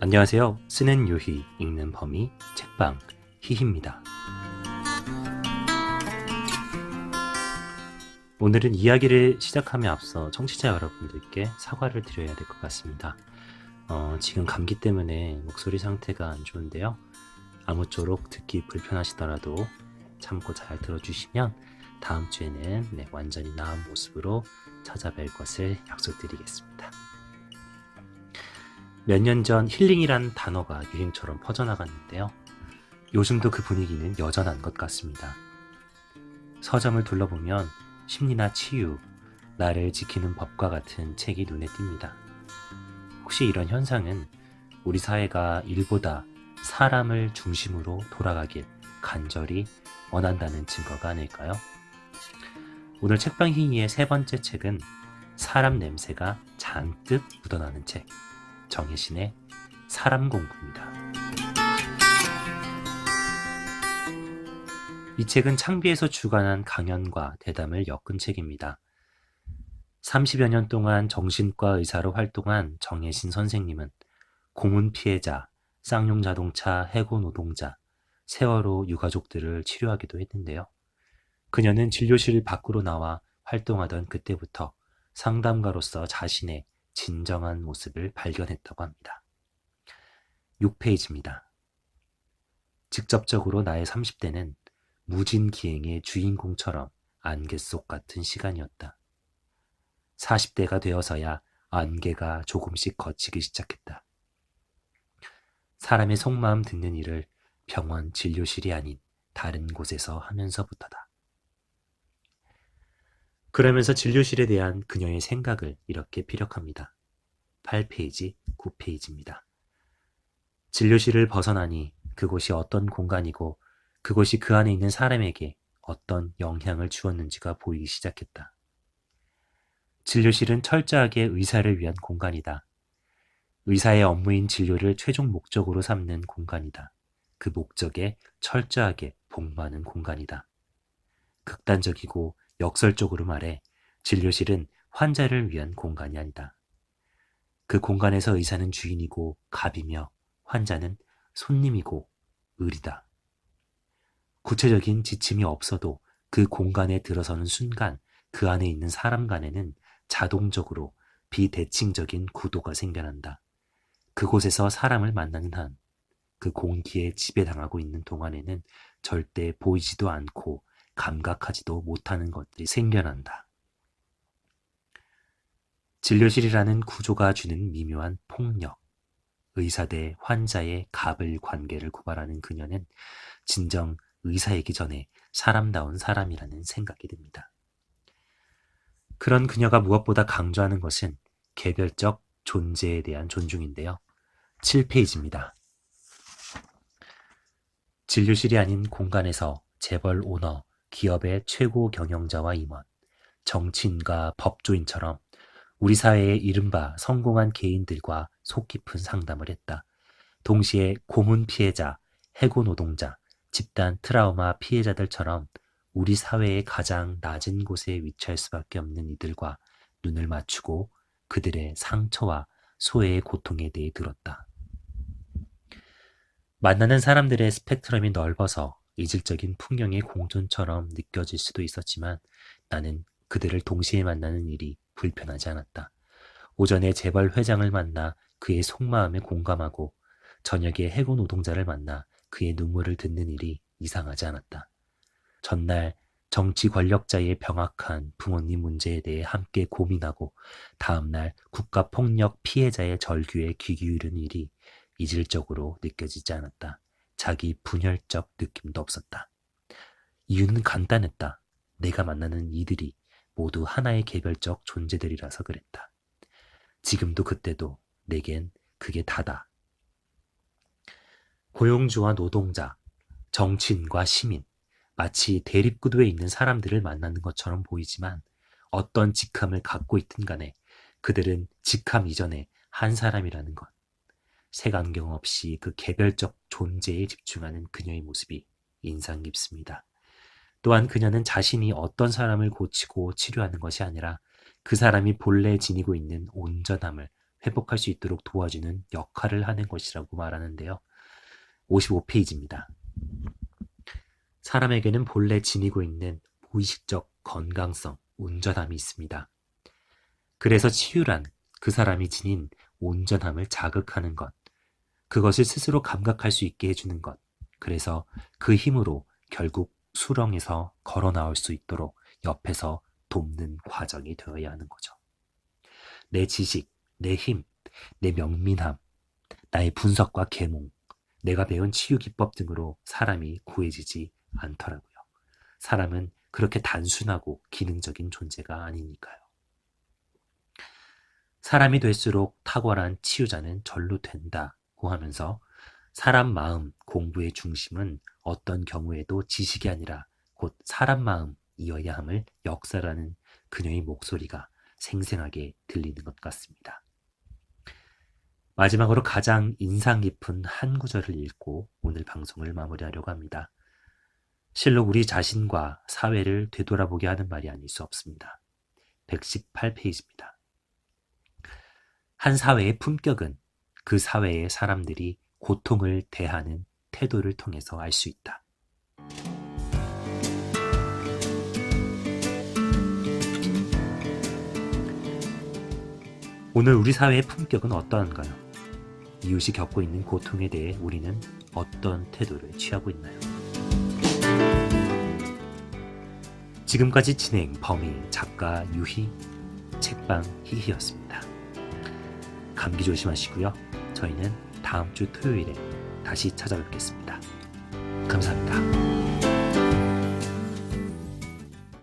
안녕하세요. 쓰는 요희, 읽는 범위, 책방, 희희입니다. 오늘은 이야기를 시작함에 앞서 청취자 여러분들께 사과를 드려야 될 것 같습니다. 지금 감기 때문에 목소리 상태가 안 좋은데요. 아무쪼록 듣기 불편하시더라도 참고 잘 들어주시면 다음 주에는 완전히 나은 모습으로 찾아뵐 것을 약속드리겠습니다. 몇 년 전 힐링이란 단어가 유행처럼 퍼져나갔는데요. 요즘도 그 분위기는 여전한 것 같습니다. 서점을 둘러보면 심리나 치유, 나를 지키는 법과 같은 책이 눈에 띕니다. 혹시 이런 현상은 우리 사회가 일보다 사람을 중심으로 돌아가길 간절히 원한다는 증거가 아닐까요? 오늘 책방 희희의 세 번째 책은 사람 냄새가 잔뜩 묻어나는 책, 정혜신의 사람 공부입니다. 이 책은 창비에서 주관한 강연과 대담을 엮은 책입니다. 30여 년 동안 정신과 의사로 활동한 정혜신 선생님은 고문 피해자, 쌍용 자동차 해고 노동자, 세월호 유가족들을 치료하기도 했는데요. 그녀는 진료실 밖으로 나와 활동하던 그때부터 상담가로서 자신의 진정한 모습을 발견했다고 합니다. 6페이지입니다. 직접적으로 나의 30대는 무진기행의 주인공처럼 안개 속 같은 시간이었다. 40대가 되어서야 안개가 조금씩 걷히기 시작했다. 사람의 속마음 듣는 일을 병원 진료실이 아닌 다른 곳에서 하면서부터다. 그러면서 진료실에 대한 그녀의 생각을 이렇게 피력합니다. 8페이지, 9페이지입니다. 진료실을 벗어나니 그곳이 어떤 공간이고 그곳이 그 안에 있는 사람에게 어떤 영향을 주었는지가 보이기 시작했다. 진료실은 철저하게 의사를 위한 공간이다. 의사의 업무인 진료를 최종 목적으로 삼는 공간이다. 그 목적에 철저하게 복무하는 공간이다. 극단적이고 역설적으로 말해 진료실은 환자를 위한 공간이 아니다. 그 공간에서 의사는 주인이고 갑이며 환자는 손님이고 을이다. 구체적인 지침이 없어도 그 공간에 들어서는 순간 그 안에 있는 사람 간에는 자동적으로 비대칭적인 구도가 생겨난다. 그곳에서 사람을 만나는 한 그 공기에 지배당하고 있는 동안에는 절대 보이지도 않고 감각하지도 못하는 것들이 생겨난다. 진료실이라는 구조가 주는 미묘한 폭력, 의사 대 환자의 갑을 관계를 고발하는 그녀는 진정 의사이기 전에 사람다운 사람이라는 생각이 듭니다. 그런 그녀가 무엇보다 강조하는 것은 개별적 존재에 대한 존중인데요. 7페이지입니다. 진료실이 아닌 공간에서 재벌 오너, 기업의 최고 경영자와 임원, 정치인과 법조인처럼 우리 사회의 이른바 성공한 개인들과 속 깊은 상담을 했다. 동시에 고문 피해자, 해고 노동자, 집단 트라우마 피해자들처럼 우리 사회의 가장 낮은 곳에 위치할 수밖에 없는 이들과 눈을 맞추고 그들의 상처와 소외의 고통에 대해 들었다. 만나는 사람들의 스펙트럼이 넓어서 이질적인 풍경의 공존처럼 느껴질 수도 있었지만 나는 그들을 동시에 만나는 일이 불편하지 않았다. 오전에 재벌 회장을 만나 그의 속마음에 공감하고 저녁에 해고 노동자를 만나 그의 눈물을 듣는 일이 이상하지 않았다. 전날 정치 권력자의 병악한 부모님 문제에 대해 함께 고민하고 다음날 국가폭력 피해자의 절규에 귀 기울이는 일이 이질적으로 느껴지지 않았다. 자기 분열적 느낌도 없었다. 이유는 간단했다. 내가 만나는 이들이 모두 하나의 개별적 존재들이라서 그랬다. 지금도 그때도 내겐 그게 다다. 고용주와 노동자, 정치인과 시민, 마치 대립구도에 있는 사람들을 만나는 것처럼 보이지만 어떤 직함을 갖고 있든 간에 그들은 직함 이전에 한 사람이라는 것. 색안경 없이 그 개별적 존재에 집중하는 그녀의 모습이 인상 깊습니다. 또한 그녀는 자신이 어떤 사람을 고치고 치료하는 것이 아니라 그 사람이 본래 지니고 있는 온전함을 회복할 수 있도록 도와주는 역할을 하는 것이라고 말하는데요. 55페이지입니다. 사람에게는 본래 지니고 있는 무의식적 건강성, 온전함이 있습니다. 그래서 치유란 그 사람이 지닌 온전함을 자극하는 것, 그것을 스스로 감각할 수 있게 해주는 것, 그래서 그 힘으로 결국 수렁에서 걸어 나올 수 있도록 옆에서 돕는 과정이 되어야 하는 거죠. 내 지식, 내 힘, 내 명민함, 나의 분석과 계몽, 내가 배운 치유 기법 등으로 사람이 구해지지 않더라고요. 사람은 그렇게 단순하고 기능적인 존재가 아니니까요. 사람이 될수록 탁월한 치유자는 절로 된다고 하면서 사람 마음 공부의 중심은 어떤 경우에도 지식이 아니라 곧 사람 마음이어야 함을 역사라는 그녀의 목소리가 생생하게 들리는 것 같습니다. 마지막으로 가장 인상 깊은 한 구절을 읽고 오늘 방송을 마무리하려고 합니다. 실로 우리 자신과 사회를 되돌아보게 하는 말이 아닐 수 없습니다. 118페이지입니다. 한 사회의 품격은 그 사회의 사람들이 고통을 대하는 태도를 통해서 알 수 있다. 오늘 우리 사회의 품격은 어떠한가요? 이웃이 겪고 있는 고통에 대해 우리는 어떤 태도를 취하고 있나요? 지금까지 진행 범인 작가 유희, 책방 희희였습니다. 감기 조심하시고요. 저희는 다음 주 토요일에 다시 찾아뵙겠습니다. 감사합니다.